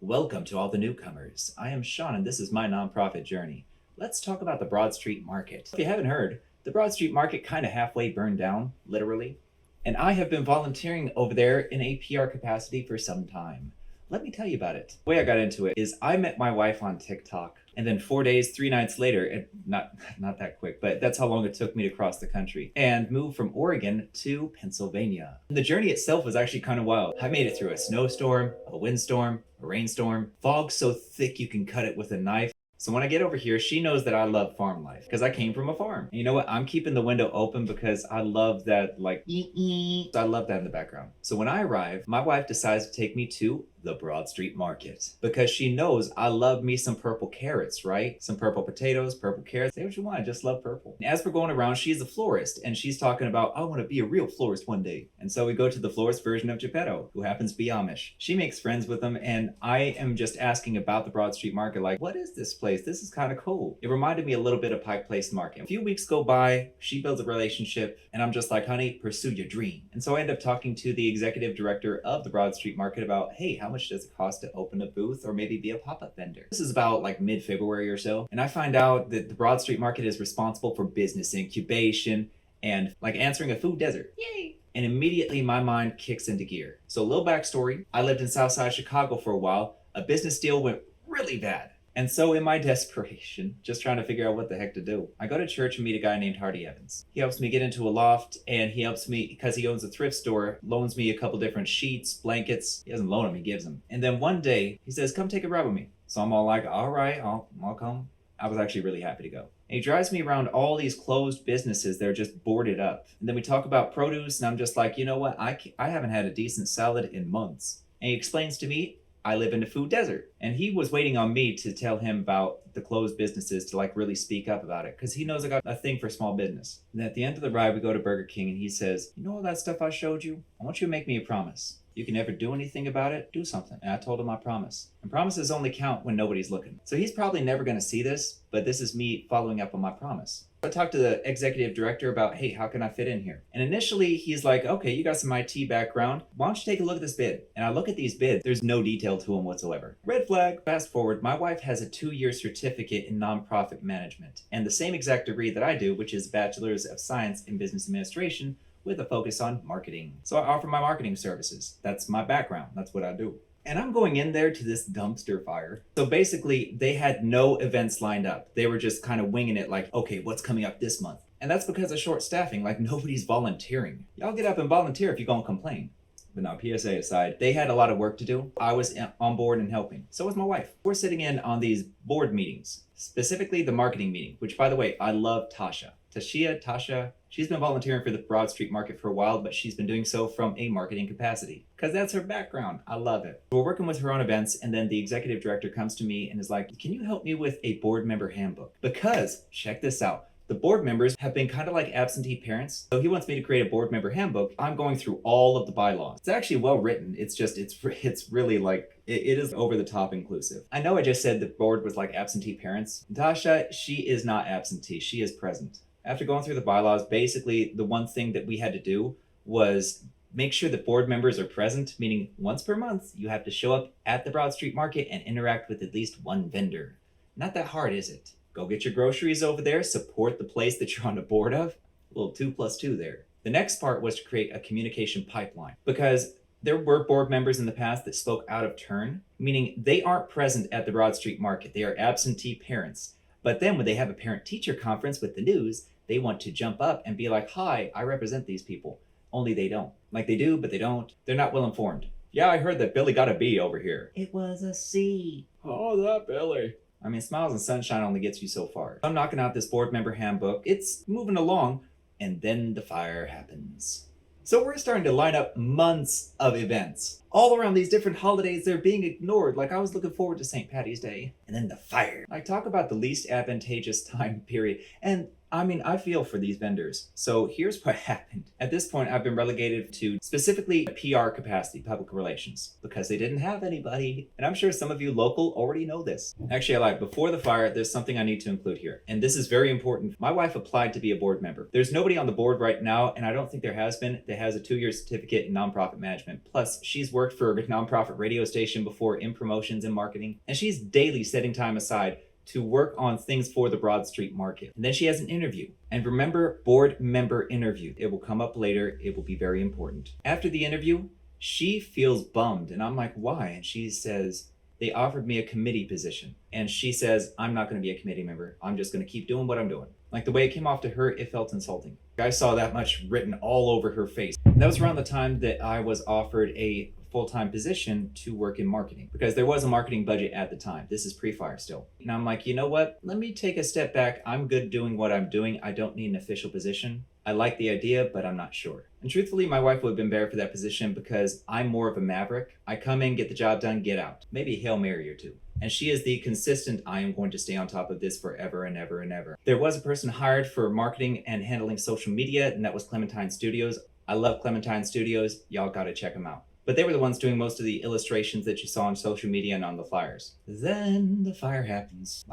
Welcome to all the newcomers. I am Sean and this is my nonprofit journey. Let's talk about the Broad Street Market. If you haven't heard, the Broad Street Market kind of halfway burned down, literally. And I have been volunteering over there in a PR capacity for some time. Let me tell you about it. The way I got into it is I met my wife on TikTok. And then 4 days, 3 nights later, and not that quick, but that's how long it took me to cross the country and move from Oregon to Pennsylvania. And the journey itself was actually kind of wild. I made it through a snowstorm, a windstorm, a rainstorm, fog so thick you can cut it with a knife. So when I get over here, she knows that I love farm life because I came from a farm. And you know what? I'm keeping the window open because I love that, I love that in the background. So when I arrive, my wife decides to take me to the Broad Street Market because she knows I love me some purple carrots, right? Some purple potatoes, purple carrots. Say what you want, I just love purple. And as we're going around, she's a florist and she's talking about, I want to be a real florist one day. And so we go to the florist version of Geppetto, who happens to be Amish. She makes friends with them and I am just asking about the Broad Street Market, like, what is this place? This is kind of cool. It reminded me a little bit of Pike Place Market. A few weeks go by, she builds a relationship and I'm just like, honey, pursue your dream. And so I end up talking to the executive director of the Broad Street Market about, hey, how much does it cost to open a booth or maybe be a pop-up vendor? This is about like mid-February or so. And I find out that the Broad Street Market is responsible for business incubation and like answering a food desert. Yay! And immediately my mind kicks into gear. So a little backstory, I lived in Southside Chicago for a while. A business deal went really bad. And so in my desperation, just trying to figure out what the heck to do, I go to church and meet a guy named Hardy Evans. He helps me get into a loft and he helps me, because he owns a thrift store, loans me a couple different sheets, blankets. He doesn't loan them, he gives them. And then one day he says, come take a ride with me. So I'm all like, all right, I'll come. I was actually really happy to go. And he drives me around all these closed businesses that are just boarded up. And then we talk about produce and I'm just like, you know what? I haven't had a decent salad in months. And he explains to me, I live in a food desert. And he was waiting on me to tell him about the closed businesses to like really speak up about it because he knows I got a thing for small business. And at the end of the ride, we go to Burger King and he says, you know all that stuff I showed you? I want you to make me a promise. You can never do anything about it, do something. And I told him I promise. And promises only count when nobody's looking. So he's probably never going to see this, but this is me following up on my promise. I talked to the executive director about, hey, how can I fit in here? And initially he's like, okay, you got some IT background. Why don't you take a look at this bid? And I look at these bids. There's no detail to them whatsoever. Red flag. Fast forward, my wife has a 2-year certificate in nonprofit management and the same exact degree that I do, which is Bachelor's of Science in Business Administration with a focus on marketing. So I offer my marketing services. That's my background. That's what I do. And I'm going in there to this dumpster fire. So basically, they had no events lined up. They were just kind of winging it like, okay, what's coming up this month? And that's because of short staffing, like nobody's volunteering. Y'all get up and volunteer if you're gonna complain. But now, PSA aside, they had a lot of work to do. I was on board and helping. So was my wife. We're sitting in on these board meetings, specifically the marketing meeting, which by the way, I love Tasha. Tasha, she's been volunteering for the Broad Street Market for a while, but she's been doing so from a marketing capacity because that's her background. I love it. We're working with her on events and then the executive director comes to me and is like, can you help me with a board member handbook? Because, check this out, the board members have been kind of like absentee parents. So he wants me to create a board member handbook. I'm going through all of the bylaws. It's actually well written. It's just, it's really like, it is over the top inclusive. I know I just said the board was like absentee parents. Tasha, she is not absentee. She is present. After going through the bylaws, basically the one thing that we had to do was make sure that board members are present, meaning once per month, you have to show up at the Broad Street Market and interact with at least one vendor. Not that hard, is it? Go get your groceries over there, support the place that you're on the board of. A little 2 plus 2 there. The next part was to create a communication pipeline because there were board members in the past that spoke out of turn, meaning they aren't present at the Broad Street Market. They are absentee parents. But then when they have a parent-teacher conference with the news, they want to jump up and be like, hi, I represent these people. Only they don't. Like they do, but they don't. They're not well informed. Yeah, I heard that Billy got a B over here. It was a C. Oh, that Billy. I mean, smiles and sunshine only gets you so far. I'm knocking out this board member handbook. It's moving along, and then the fire happens. So we're starting to line up months of events. All around these different holidays, they're being ignored. Like I was looking forward to St. Patty's Day. And then the fire. Like talk about the least advantageous time period. And I mean, I feel for these vendors. So here's what happened. At this point, I've been relegated to specifically a PR capacity, public relations, because they didn't have anybody. And I'm sure some of you local already know this. Actually, I lied. Before the fire, there's something I need to include here. And this is very important. My wife applied to be a board member. There's nobody on the board right now, and I don't think there has been, that has a 2-year certificate in nonprofit management. Plus, she's worked for a nonprofit radio station before in promotions and marketing, and she's daily setting time aside to work on things for the Broad Street Market. And then she has an interview. And remember, board member interview. It will come up later. It will be very important. After the interview, she feels bummed. And I'm like, why? And she says, they offered me a committee position. And she says, I'm not going to be a committee member. I'm just going to keep doing what I'm doing. Like the way it came off to her, it felt insulting. I saw that much written all over her face. And that was around the time that I was offered a full-time position to work in marketing, because there was a marketing budget at the time. This is pre-fire still. And I'm like, you know what? Let me take a step back. I'm good doing what I'm doing. I don't need an official position. I like the idea, but I'm not sure. And truthfully, my wife would have been better for that position because I'm more of a maverick. I come in, get the job done, get out. Maybe a Hail Mary or two. And she is the consistent, I am going to stay on top of this forever and ever and ever. There was a person hired for marketing and handling social media, and that was Clementine Studios. I love Clementine Studios. Y'all gotta check them out. But they were the ones doing most of the illustrations that you saw on social media and on the flyers. Then the fire happens.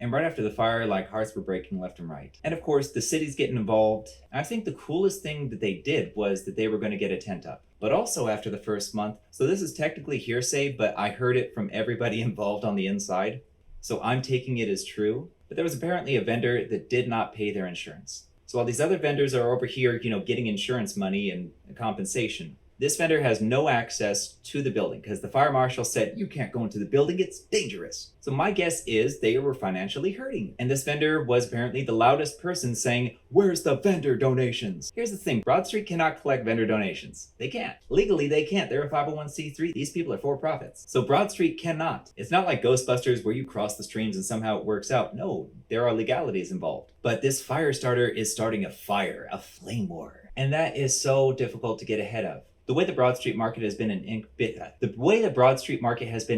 And right after the fire, hearts were breaking left and right. And of course, the city's getting involved. I think the coolest thing that they did was that they were going to get a tent up. But also after the first month, so this is technically hearsay, but I heard it from everybody involved on the inside. So I'm taking it as true. But there was apparently a vendor that did not pay their insurance. So while these other vendors are over here, getting insurance money and compensation, this vendor has no access to the building because the fire marshal said, you can't go into the building, it's dangerous. So my guess is they were financially hurting. And this vendor was apparently the loudest person saying, where's the vendor donations? Here's the thing, Broad Street cannot collect vendor donations. They can't. Legally, they can't. They're a 501c3. These people are for profits. So Broad Street cannot. It's not like Ghostbusters where you cross the streams and somehow it works out. No, there are legalities involved. But this fire starter is starting a fire, a flame war. And that is so difficult to get ahead of. The way the Broad Street Market has been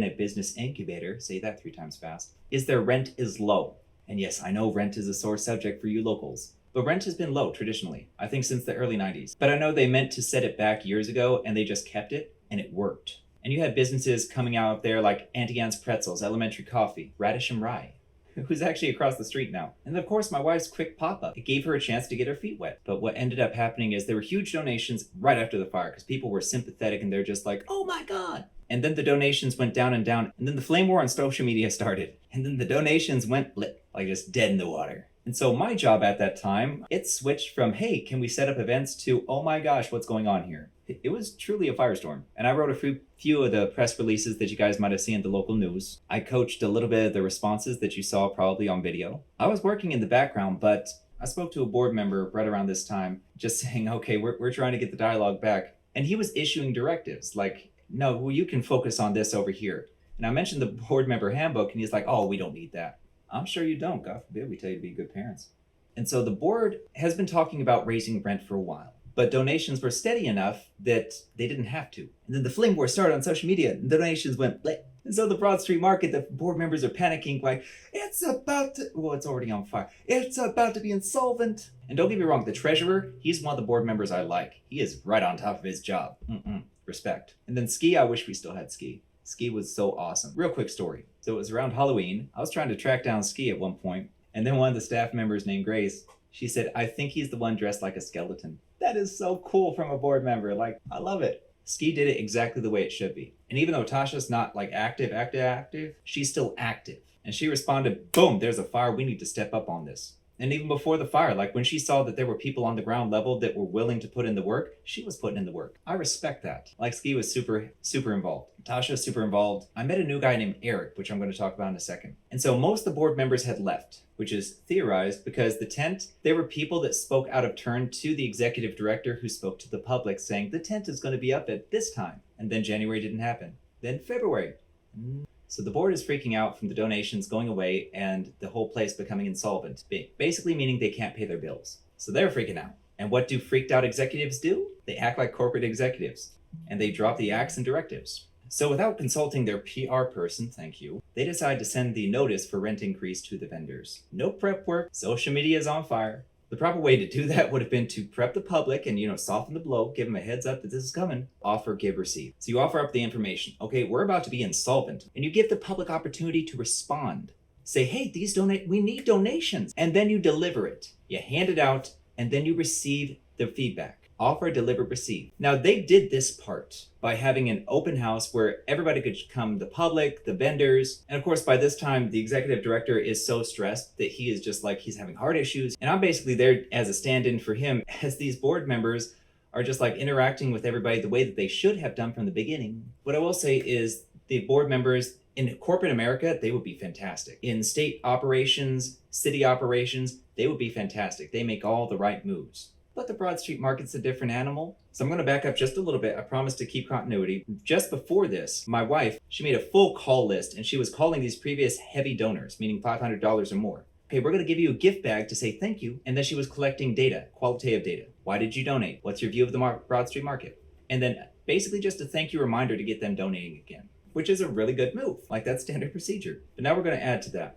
a business incubator, say that 3 times fast, is their rent is low. And yes, I know rent is a sore subject for you locals, but rent has been low traditionally, I think since the early 90s. But I know they meant to set it back years ago and they just kept it and it worked. And you had businesses coming out there like Auntie Anne's Pretzels, Elementary Coffee, Radish and Rye, who's actually across the street now. And of course, my wife's quick pop-up. It gave her a chance to get her feet wet. But what ended up happening is there were huge donations right after the fire because people were sympathetic and they're just like, oh my God. And then the donations went down and down. And then the flame war on social media started. And then the donations went just dead in the water. And so my job at that time, it switched from, hey, can we set up events to, oh my gosh, what's going on here? It was truly a firestorm. And I wrote a few of the press releases that you guys might have seen in the local news. I coached a little bit of the responses that you saw probably on video. I was working in the background, but I spoke to a board member right around this time, just saying, okay, we're trying to get the dialogue back. And he was issuing directives like, no, well, you can focus on this over here. And I mentioned the board member handbook and he's like, oh, we don't need that. I'm sure you don't. God forbid we tell you to be good parents. And so the board has been talking about raising rent for a while. But donations were steady enough that they didn't have to. And then the flame war started on social media and donations went bleh. And so the Broad Street Market, the board members are panicking like, it's already on fire. It's about to be insolvent. And don't get me wrong, the treasurer, he's one of the board members I like. He is right on top of his job. Respect. And then Ski, I wish we still had Ski. Ski was so awesome. Real quick story. So it was around Halloween. I was trying to track down Ski at one point. And then one of the staff members named Grace, she said, I think he's the one dressed like a skeleton. That is so cool from a board member. I love it. Ski did it exactly the way it should be. And even though Tasha's not active, she's still active. And she responded, boom, there's a fire. We need to step up on this. And even before the fire, when she saw that there were people on the ground level that were willing to put in the work, she was putting in the work. I respect that. Ski was super, super involved. Tasha was super involved. I met a new guy named Eric, which I'm going to talk about in a second. And so most of the board members had left, which is theorized because the tent, there were people that spoke out of turn to the executive director who spoke to the public saying the tent is going to be up at this time. And then January didn't happen. Then February. So the board is freaking out from the donations going away and the whole place becoming insolvent, basically meaning they can't pay their bills. So they're freaking out. And what do freaked out executives do? They act like corporate executives and they drop the acts and directives. So without consulting their PR person, thank you, they decide to send the notice for rent increase to the vendors. No prep work, social media is on fire. The proper way to do that would have been to prep the public and, soften the blow, give them a heads up that this is coming. Offer, give, receive. So you offer up the information. Okay, we're about to be insolvent. And you give the public opportunity to respond. Say, hey, we need donations. And then you deliver it. You hand it out and then you receive the feedback. offer, deliver, receive. Now they did this part by having an open house where everybody could come, the public, the vendors. And of course, by this time, the executive director is so stressed that he is just like, he's having heart issues. And I'm basically there as a stand-in for him as these board members are just like interacting with everybody the way that they should have done from the beginning. What I will say is the board members in corporate America, they would be fantastic. In state operations, city operations, they would be fantastic. They make all the right moves. But the Broad Street Market's a different animal. So I'm going to back up just a little bit. I promise to keep continuity. Just before this, my wife, she made a full call list and she was calling these previous heavy donors, meaning $500 or more. Okay, we're going to give you a gift bag to say thank you. And then she was collecting data, qualitative data. Why did you donate? What's your view of the Broad Street Market? And then basically just a thank you reminder to get them donating again, which is a really good move. Like, that's standard procedure. But now we're going to add to that.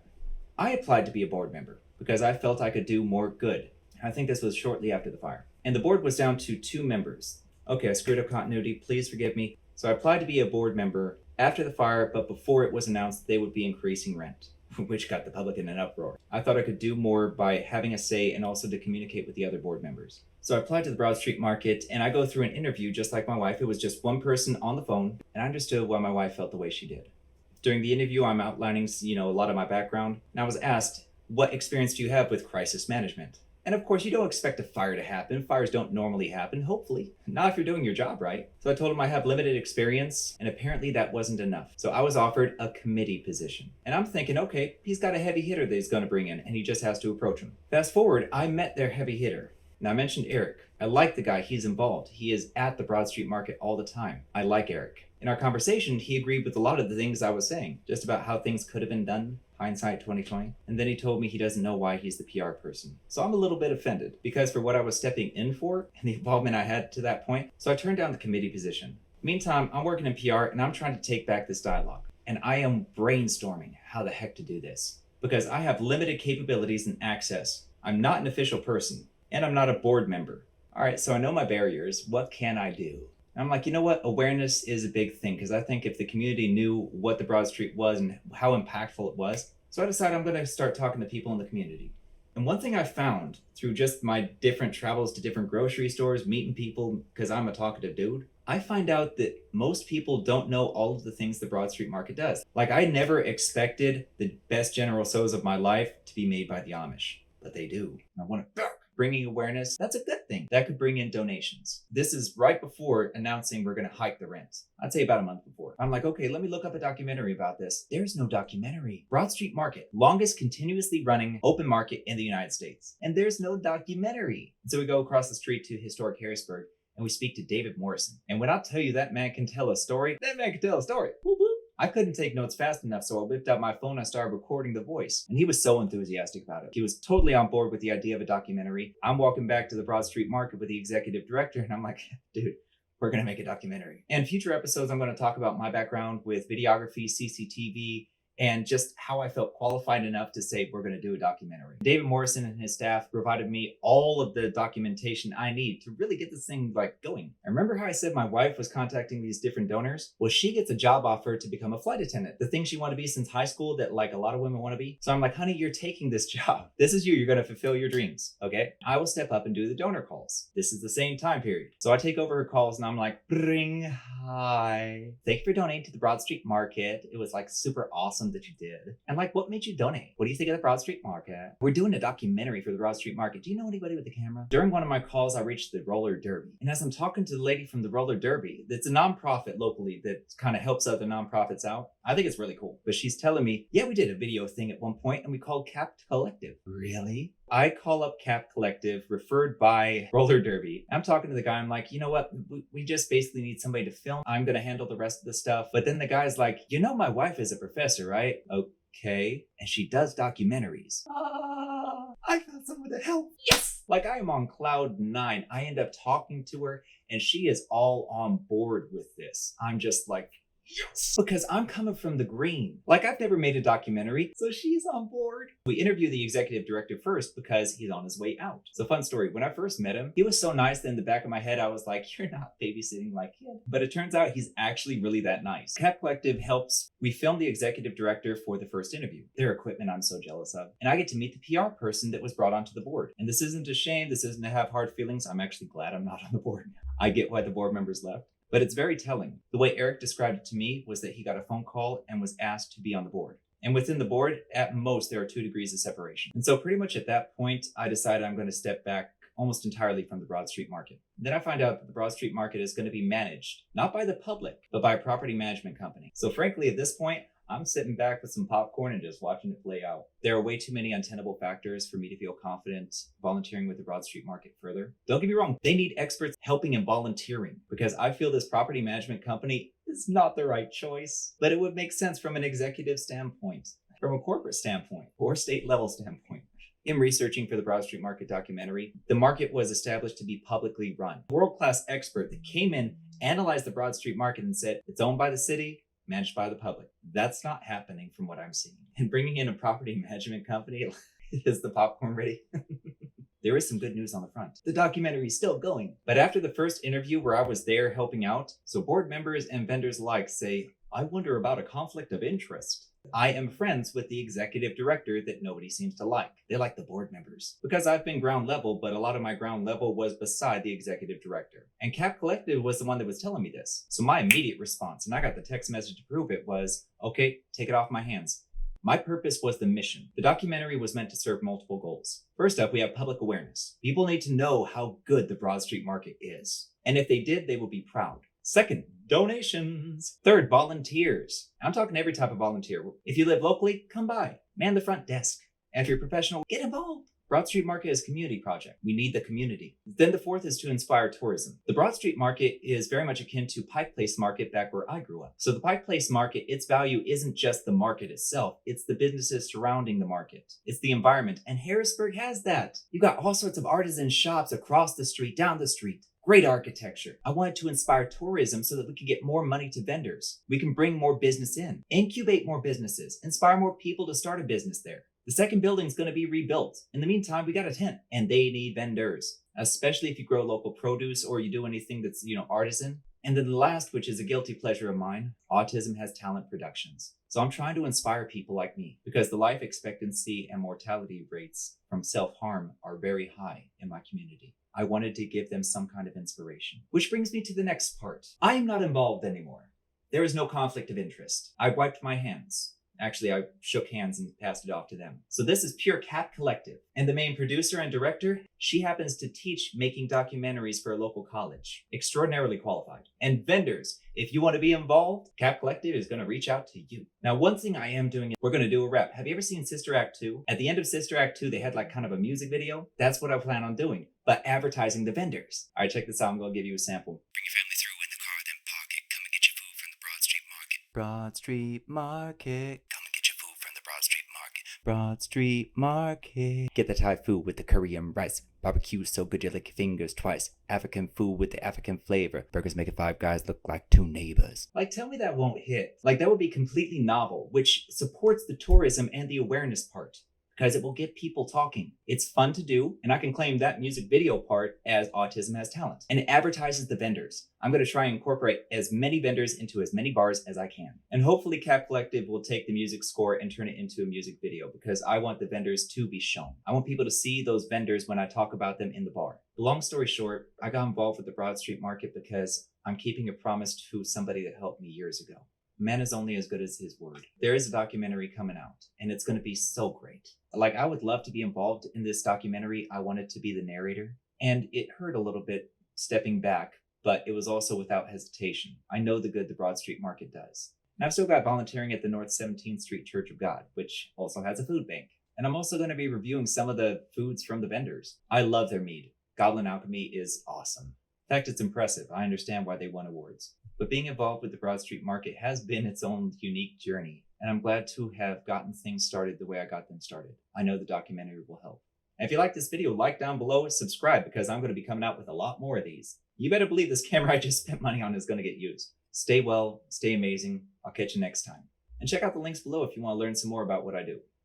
I applied to be a board member because I felt I could do more good. I think this was shortly after the fire. And the board was down to 2 members. Okay, I screwed up continuity. Please forgive me. So I applied to be a board member after the fire, but before it was announced they would be increasing rent, which got the public in an uproar. I thought I could do more by having a say and also to communicate with the other board members. So I applied to the Broad Street Market and I go through an interview just like my wife. It was just one person on the phone and I understood why my wife felt the way she did. During the interview, I'm outlining, a lot of my background. And I was asked, what experience do you have with crisis management? And of course, you don't expect a fire to happen. Fires don't normally happen, hopefully. Not if you're doing your job right. So I told him I have limited experience, and apparently that wasn't enough. So I was offered a committee position. And I'm thinking, okay, he's got a heavy hitter that he's gonna bring in, and he just has to approach him. Fast forward, I met their heavy hitter. Now I mentioned Eric. I like the guy, he's involved. He is at the Broad Street Market all the time. I like Eric. In our conversation, he agreed with a lot of the things I was saying, just about how things could have been done, hindsight 2020. And then he told me he doesn't know why he's the PR person. So I'm a little bit offended because for what I was stepping in for and the involvement I had to that point, so I turned down the committee position. Meantime, I'm working in PR and I'm trying to take back this dialogue. And I am brainstorming how the heck to do this because I have limited capabilities and access. I'm not an official person and I'm not a board member. All right, so I know my barriers. What can I do? And I'm like, you know what? Awareness is a big thing because I think if the community knew what the Broad Street was and how impactful it was, so I decided I'm going to start talking to people in the community. And one thing I found through just my different travels to different grocery stores, meeting people, because I'm a talkative dude, I find out that most people don't know all of the things the Broad Street Market does. Like, I never expected the best General Tso's of my life to be made by the Amish, but they do. And I want to bringing awareness, that's a good thing. That could bring in donations. This is right before announcing we're going to hike the rent. I'd say about a month before. I'm like, okay, let me look up a documentary about this. There's no documentary. Broad Street Market, longest continuously running open market in the United States. And there's no documentary. So we go across the street to historic Harrisburg and we speak to David Morrison. And when I tell you that man can tell a story, that man can tell a story. Woo woo. I couldn't take notes fast enough, so I whipped out my phone and I started recording the voice. And he was so enthusiastic about it. He was totally on board with the idea of a documentary. I'm walking back to the Broad Street Market with the executive director, and I'm like, dude, we're going to make a documentary. And future episodes, I'm going to talk about my background with videography, CCTV, and just how I felt qualified enough to say we're going to do a documentary. David Morrison and his staff provided me all of the documentation I need to really get this thing going. I remember how I said my wife was contacting these different donors? Well, she gets a job offer to become a flight attendant, the thing she wanted to be since high school that a lot of women want to be. So I'm like, honey, you're taking this job. This is you're going to fulfill your dreams, okay? I will step up and do the donor calls. This is the same time period. So I take over her calls and I'm like, bring, hi. Thank you for donating to the Broad Street Market. It was super awesome that you did. And what made you donate? What do you think of the Broad Street Market? We're doing a documentary for the Broad Street Market. Do you know anybody with a camera? During one of my calls, I reached the roller derby. And as I'm talking to the lady from the roller derby, that's a nonprofit locally that kind of helps other nonprofits out. I think it's really cool. But she's telling me, yeah, we did a video thing at one point and we called Cap Collective. Really? I call up Cap Collective, referred by Roller Derby. I'm talking to the guy. I'm like, you know what? We just basically need somebody to film. I'm going to handle the rest of the stuff. But then the guy's like, you know, my wife is a professor, right? Okay. And she does documentaries. I found someone to help. Yes! I am on cloud 9. I end up talking to her and she is all on board with this. I'm just like, Yes! Because I'm coming from the green. Like, I've never made a documentary, so she's on board. We interview the executive director first because he's on his way out. So fun story, when I first met him, he was so nice that in the back of my head, I was like, you're not babysitting my kid. But it turns out he's actually really that nice. Cat Collective helps. We filmed the executive director for the first interview. Their equipment I'm so jealous of. And I get to meet the PR person that was brought onto the board. And this isn't a shame, this isn't to have hard feelings. I'm actually glad I'm not on the board. I get why the board members left. But it's very telling. The way Eric described it to me was that he got a phone call and was asked to be on the board. And within the board, at most, there are 2 degrees of separation. And so pretty much at that point, I decided I'm going to step back almost entirely from the Broad Street Market. Then I find out that the Broad Street Market is going to be managed, not by the public, but by a property management company. So frankly, at this point, I'm sitting back with some popcorn and just watching it play out. There are way too many untenable factors for me to feel confident volunteering with the Broad Street Market further. Don't get me wrong, they need experts helping and volunteering because I feel this property management company is not the right choice, but it would make sense from an executive standpoint, from a corporate standpoint, or state level standpoint. In researching for the Broad Street Market documentary, the market was established to be publicly run. A world-class expert that came in, analyzed the Broad Street Market and said, it's owned by the city, managed by the public. That's not happening from what I'm seeing. And bringing in a property management company, is the popcorn ready? There is some good news on the front. The documentary is still going. But after the first interview where I was there helping out, so board members and vendors alike say, I wonder about a conflict of interest. I am friends with the executive director that nobody seems to like. They like the board members. Because I've been ground level, but a lot of my ground level was beside the executive director. And Cat Collective was the one that was telling me this. So my immediate response, and I got the text message to prove it, was, okay, take it off my hands. My purpose was the mission. The documentary was meant to serve multiple goals. First up, we have public awareness. People need to know how good the Broad Street Market is. And if they did, they would be proud. Second, donations. Third, volunteers. I'm talking every type of volunteer. If you live locally, come by. Man the front desk. And if you're professional, get involved. Broad Street Market is a community project. We need the community. Then the fourth is to inspire tourism. The Broad Street Market is very much akin to Pike Place Market back where I grew up. So the Pike Place Market, its value isn't just the market itself. It's the businesses surrounding the market. It's the environment. And Harrisburg has that. You got all sorts of artisan shops across the street, down the street. Great architecture. I wanted to inspire tourism so that we could get more money to vendors. We can bring more business in, incubate more businesses, inspire more people to start a business there. The second building is going to be rebuilt. In the meantime, we got a tent and they need vendors, especially if you grow local produce or you do anything that's, artisan. And then the last, which is a guilty pleasure of mine, Autism has talent productions. So I'm trying to inspire people like me because the life expectancy and mortality rates from self-harm are very high in my community. I wanted to give them some kind of inspiration. Which brings me to the next part. I am not involved anymore. There is no conflict of interest. I wiped my hands. Actually, I shook hands and passed it off to them. So this is pure Cat Collective. And the main producer and director, she happens to teach making documentaries for a local college. Extraordinarily qualified. And vendors, if you want to be involved, Cat Collective is going to reach out to you. Now, one thing I am doing, we're going to do a rep. Have you ever seen Sister Act 2? At the end of Sister Act 2, they had like kind of a music video. That's what I plan on doing, but advertising the vendors. All right, check this out. I'm going to give you a sample. Bring your family through in the car, then pocket. Come and get your food from the Broad Street Market. Broad Street Market. Come and get your food from the Broad Street Market. Broad Street Market. Get the Thai food with the curry and rice. Barbecue so good you lick your fingers twice. African food with the African flavor. Burgers make it five guys look like two neighbors. Like, tell me that won't hit. Like, that would be completely novel, which supports the tourism and the awareness part. Because it will get people talking. It's fun to do, and I can claim that music video part as Autism Has Talent. And it advertises the vendors. I'm going to try and incorporate as many vendors into as many bars as I can. And hopefully Cat Collective will take the music score and turn it into a music video because I want the vendors to be shown. I want people to see those vendors when I talk about them in the bar. Long story short, I got involved with the Broad Street Market because I'm keeping a promise to somebody that helped me years ago. Man is only as good as his word. There is a documentary coming out, and it's going to be so great. Like, I would love to be involved in this documentary. I wanted to be the narrator, and it hurt a little bit stepping back, but it was also without hesitation. I know the good the Broad Street Market does. And I've still got volunteering at the North 17th Street Church of God, which also has a food bank. And I'm also going to be reviewing some of the foods from the vendors. I love their mead. Goblin Alchemy is awesome. In fact, it's impressive. I understand why they won awards. But being involved with the Broad Street Market has been its own unique journey, and I'm glad to have gotten things started the way I got them started. I know the documentary will help. And if you like this video, like down below, subscribe because I'm going to be coming out with a lot more of these. You better believe this camera I just spent money on is going to get used. Stay well, stay amazing. I'll catch you next time. And check out the links below if you want to learn some more about what I do.